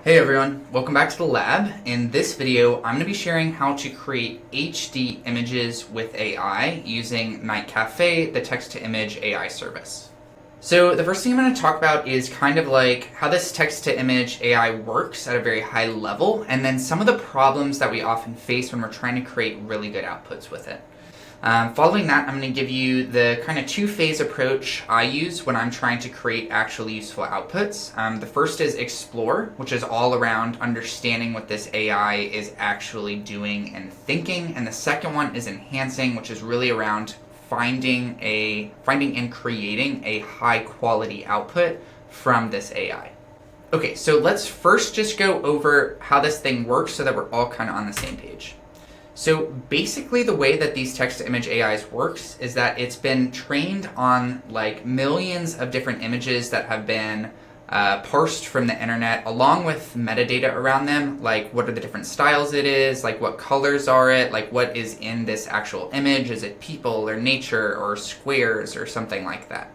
Hey everyone, welcome back to the lab. In this video, I'm going to be sharing how to create HD images with AI using Night Cafe, the text-to-image AI service. So the first thing I'm going to talk about is kind of like how this text-to-image AI works at a very high level, and then some of the problems that we often face when we're trying to create really good outputs with it. Following that, I'm going to give you the kind of two-phase approach I use when I'm trying to create actually useful outputs. The first is explore, which is all around understanding what this AI is actually doing and thinking. And the second one is enhancing, which is really around finding and creating a high-quality output from this AI. Okay, so let's first just go over how this thing works so that we're all kind of on the same page. So basically the way that these text-to-image AIs works is that it's been trained on like millions of different images that have been parsed from the internet, along with metadata around them, like what are the different styles it is, like what colors are it, like what is in this actual image, is it people or nature or squares or something like that.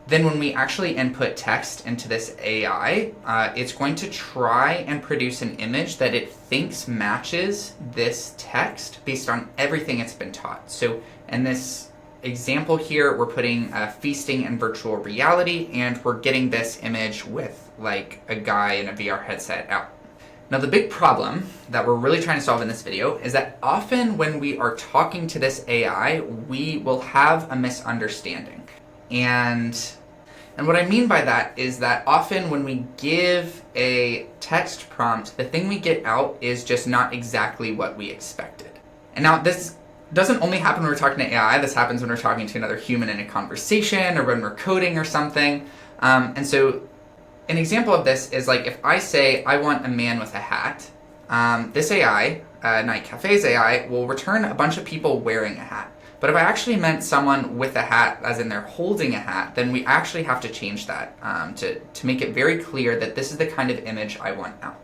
Then when we actually input text into this AI, it's going to try and produce an image that it thinks matches this text based on everything it's been taught. So in this example here, we're putting feasting and virtual reality, and we're getting this image with like a guy in a VR headset out. Now the big problem that we're really trying to solve in this video is that often when we are talking to this AI, we will have a misunderstanding. And what I mean by that is that often when we give a text prompt, the thing we get out is just not exactly what we expected. And now this doesn't only happen when we're talking to AI, this happens when we're talking to another human in a conversation or when we're coding or something. And so an example of this is like if I say I want a man with a hat, this AI, Night Cafe's AI, will return a bunch of people wearing a hat. But if I actually meant someone with a hat, as in they're holding a hat, then we actually have to change that to make it very clear that this is the kind of image I want out.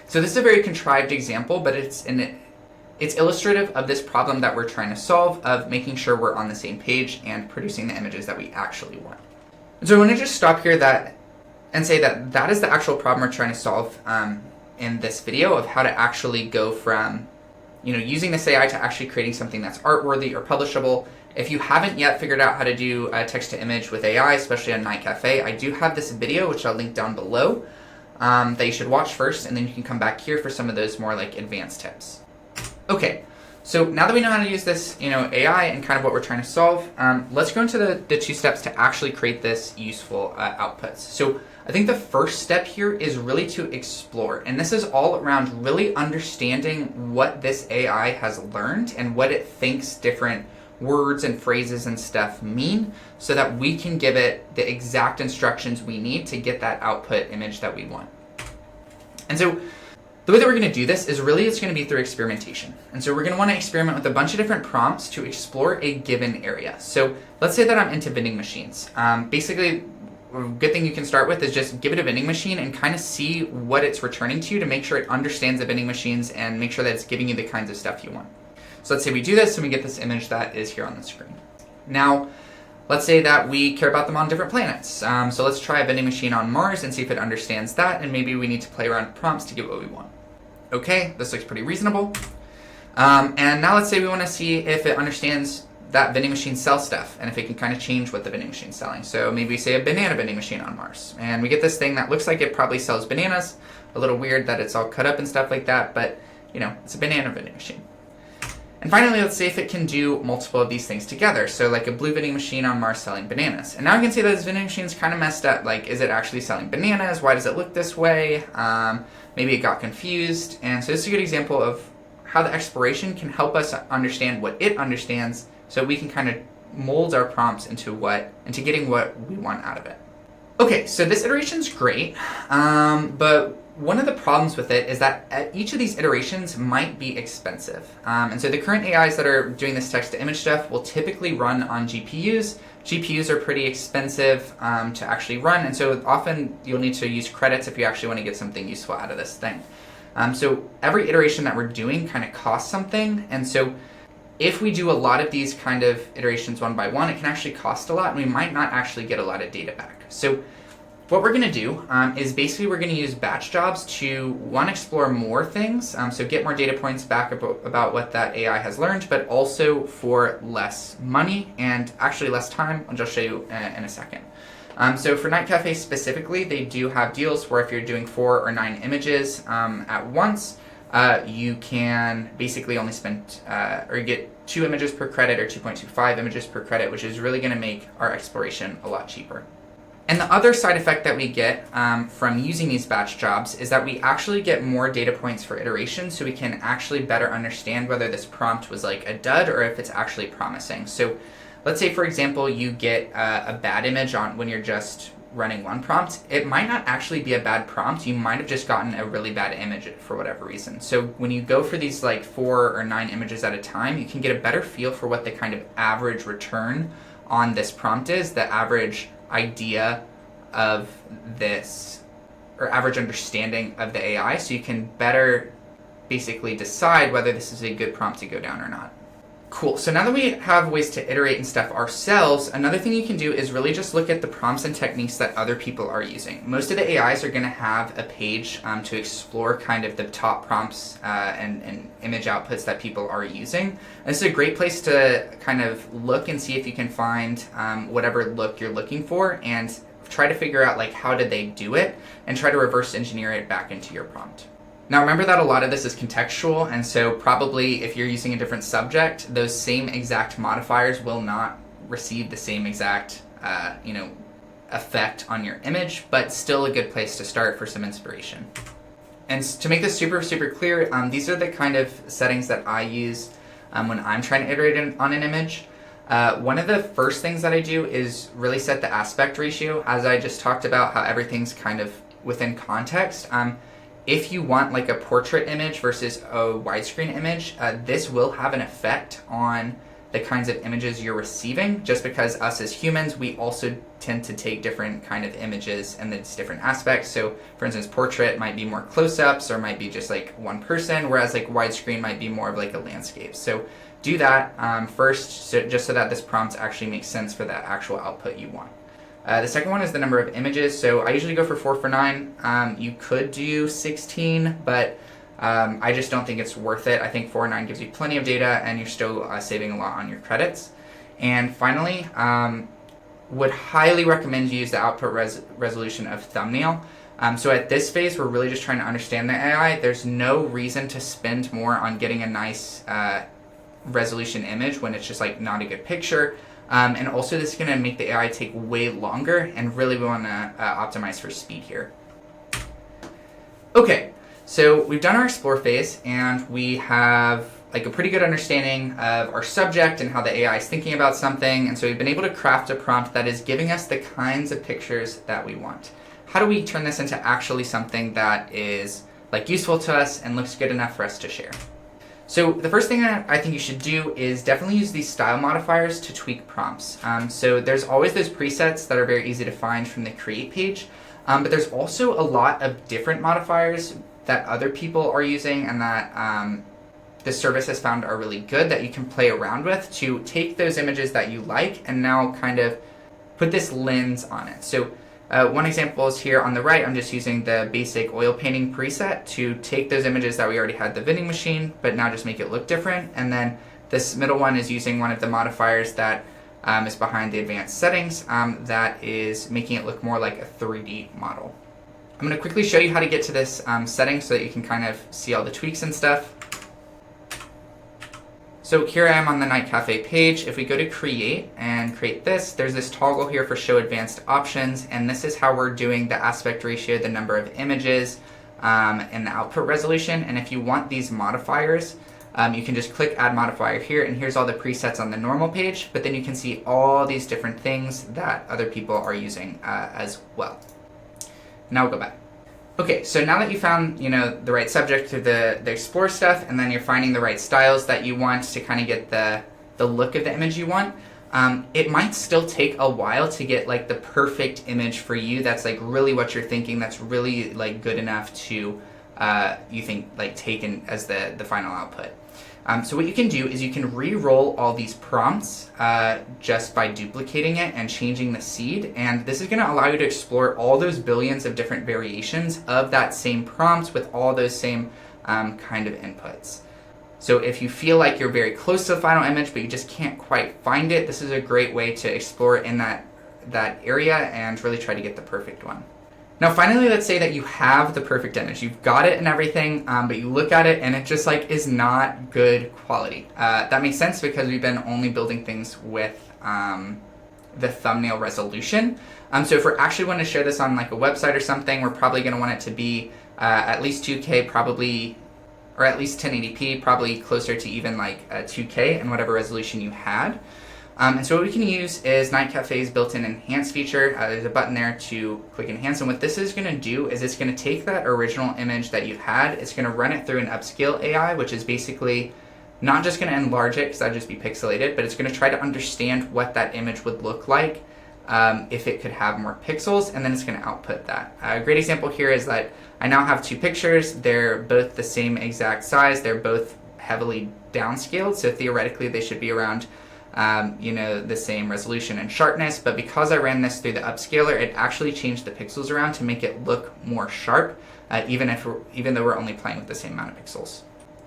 So this is a very contrived example, but it's illustrative of this problem that we're trying to solve of making sure we're on the same page and producing the images that we actually want. And so I want to just stop here and say that that is the actual problem we're trying to solve in this video of how to actually go from using this AI to actually creating something that's art-worthy or publishable. If you haven't yet figured out how to do text-to-image with AI, especially on Night Cafe, I do have this video, which I'll link down below, that you should watch first, and then you can come back here for some of those more like advanced tips. Okay, so now that we know how to use this AI and kind of what we're trying to solve, let's go into the two steps to actually create this useful outputs. So I think the first step here is really to explore, and this is all around really understanding what this AI has learned and what it thinks different words and phrases and stuff mean so that we can give it the exact instructions we need to get that output image that we want. And so the way that we're going to do this is really it's going to be through experimentation. And so we're going to want to experiment with a bunch of different prompts to explore a given area. So let's say that I'm into vending machines. Basically, a good thing you can start with is just give it a vending machine and kind of see what it's returning to you to make sure it understands the vending machines and make sure that it's giving you the kinds of stuff you want. So let's say we do this and we get this image that is here on the screen. Now, let's say that we care about them on different planets. So let's try a vending machine on Mars and see if it understands that, and maybe we need to play around with prompts to get what we want. Okay, this looks pretty reasonable. And now let's say we want to see if it understands that vending machine sells stuff and if it can kind of change what the vending machine's selling. So maybe we say a banana vending machine on Mars, and we get this thing that looks like it probably sells bananas. A little weird that it's all cut up and stuff like that, but it's a banana vending machine. And finally, let's see if it can do multiple of these things together. So like a blue vending machine on Mars selling bananas. And now we can see that this vending machine's kind of messed up. Like, is it actually selling bananas? Why does it look this way? Maybe it got confused. And so this is a good example of how the exploration can help us understand what it understands so we can kind of mold our prompts into getting what we want out of it. Okay, so this iteration's great, but one of the problems with it is that each of these iterations might be expensive. And so the current AIs that are doing this text-to-image stuff will typically run on GPUs. GPUs are pretty expensive to actually run, and so often you'll need to use credits if you actually want to get something useful out of this thing. So every iteration that we're doing kind of costs something, and so if we do a lot of these kind of iterations one by one, it can actually cost a lot, and we might not actually get a lot of data back. So what we're going to do is basically we're going to use batch jobs to, one, explore more things, so get more data points back about what that AI has learned, but also for less money and actually less time. I'll just show you in a second. So for Night Cafe specifically, they do have deals where if you're doing 4 or 9 images at once, you can basically only spend, or you get 2 images per credit or 2.25 images per credit, which is really going to make our exploration a lot cheaper. And the other side effect that we get from using these batch jobs is that we actually get more data points for iteration, so we can actually better understand whether this prompt was like a dud or if it's actually promising. So let's say, for example, you get a bad image on when you're just running one prompt. It might not actually be a bad prompt. You might have just gotten a really bad image for whatever reason. So when you go for these like 4 or 9 images at a time, you can get a better feel for what the kind of average return on this prompt is, the average idea of this, or average understanding of the AI, so you can better basically decide whether this is a good prompt to go down or not. Cool, so now that we have ways to iterate and stuff ourselves, another thing you can do is really just look at the prompts and techniques that other people are using. Most of the AIs are going to have a page to explore kind of the top prompts and image outputs that people are using. And this is a great place to kind of look and see if you can find whatever look you're looking for and try to figure out like how did they do it and try to reverse engineer it back into your prompt. Now remember that a lot of this is contextual, and so probably if you're using a different subject, those same exact modifiers will not receive the same exact effect on your image, but still a good place to start for some inspiration. And to make this super, super clear, these are the kind of settings that I use when I'm trying to iterate on an image. One of the first things that I do is really set the aspect ratio, as I just talked about how everything's kind of within context. If you want like a portrait image versus a widescreen image, this will have an effect on the kinds of images you're receiving, just because us as humans, we also tend to take different kind of images and these different aspects. So for instance, portrait might be more close-ups or might be just like one person, whereas like widescreen might be more of like a landscape. So do that first, just so that this prompt actually makes sense for the actual output you want. The second one is the number of images. So I usually go for 4 for 9. You could do 16, but I just don't think it's worth it. I think 4 or 9 gives you plenty of data and you're still saving a lot on your credits. And finally, would highly recommend you use the output resolution of thumbnail. So at this phase, we're really just trying to understand the AI. There's no reason to spend more on getting a nice resolution image when it's just like not a good picture. And also this is going to make the AI take way longer, and really we want to optimize for speed here. Okay, so we've done our explore phase and we have like a pretty good understanding of our subject and how the AI is thinking about something, and so we've been able to craft a prompt that is giving us the kinds of pictures that we want. How do we turn this into actually something that is like useful to us and looks good enough for us to share? So the first thing that I think you should do is definitely use these style modifiers to tweak prompts. So there's always those presets that are very easy to find from the create page, but there's also a lot of different modifiers that other people are using and that this service has found are really good that you can play around with to take those images that you like and now kind of put this lens on it. So one example is here on the right. I'm just using the basic oil painting preset to take those images that we already had the vending machine, but now just make it look different. And then this middle one is using one of the modifiers that is behind the advanced settings that is making it look more like a 3D model. I'm going to quickly show you how to get to this setting so that you can kind of see all the tweaks and stuff. So here I am on the Night Cafe page. If we go to create and create this, there's this toggle here for show advanced options, and this is how we're doing the aspect ratio, the number of images, and the output resolution. And if you want these modifiers, you can just click add modifier here, and here's all the presets on the normal page, but then you can see all these different things that other people are using as well. Now we'll go back. Okay, so now that you found, the right subject to the explore stuff, and then you're finding the right styles that you want to kind of get the look of the image you want, it might still take a while to get like the perfect image for you that's like really what you're thinking, that's really like good enough to you think like taken as the final output. So what you can do is you can re-roll all these prompts just by duplicating it and changing the seed. And this is going to allow you to explore all those billions of different variations of that same prompt with all those same kind of inputs. So if you feel like you're very close to the final image, but you just can't quite find it, this is a great way to explore in that area and really try to get the perfect one. Now finally, let's say that you have the perfect image. You've got it and everything, but you look at it and it just like is not good quality. That makes sense because we've been only building things with the thumbnail resolution. So if we're actually want to share this on like a website or something, we're probably going to want it to be at least 2K probably, or at least 1080p, probably closer to even like 2K and whatever resolution you had. And so what we can use is Night Cafe's built-in enhance feature. There's a button there to click enhance, and what this is going to do is it's going to take that original image that you had, it's going to run it through an upscale AI, which is basically not just going to enlarge it because that'd just be pixelated, but it's going to try to understand what that image would look like if it could have more pixels, and then it's going to output that. A great example here is that I now have two pictures. They're both the same exact size. They're both heavily downscaled, so theoretically they should be around the same resolution and sharpness, but because I ran this through the upscaler, it actually changed the pixels around to make it look more sharp, even though we're only playing with the same amount of pixels.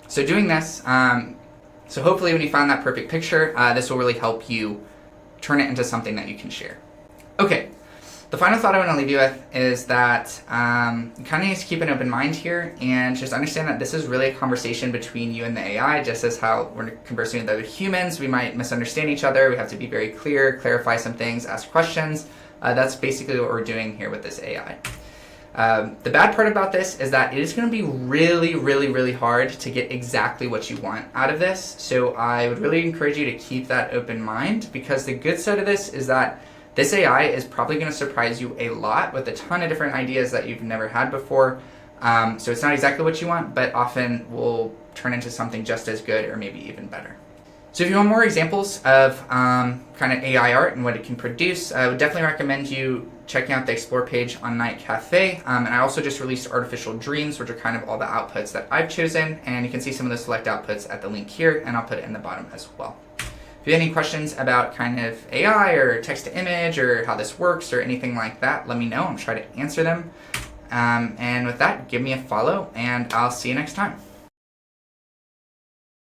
So doing this, so hopefully when you find that perfect picture, this will really help you turn it into something that you can share. Okay. The final thought I want to leave you with is that you kind of need to keep an open mind here and just understand that this is really a conversation between you and the AI, just as how we're conversing with other humans. We might misunderstand each other. We have to be very clear, clarify some things, ask questions. That's basically what we're doing here with this AI. The bad part about this is that it is going to be really, really, really hard to get exactly what you want out of this. So I would really encourage you to keep that open mind, because the good side of this is that this AI is probably going to surprise you a lot with a ton of different ideas that you've never had before. So it's not exactly what you want, but often will turn into something just as good or maybe even better. So if you want more examples of kind of AI art and what it can produce, I would definitely recommend you checking out the Explore page on Night Cafe. And I also just released Artificial Dreams, which are kind of all the outputs that I've chosen. And you can see some of the select outputs at the link here, and I'll put it in the bottom as well. If you have any questions about kind of AI or text to image or how this works or anything like that, let me know. I'm trying to answer them. And with that, give me a follow, and I'll see you next time.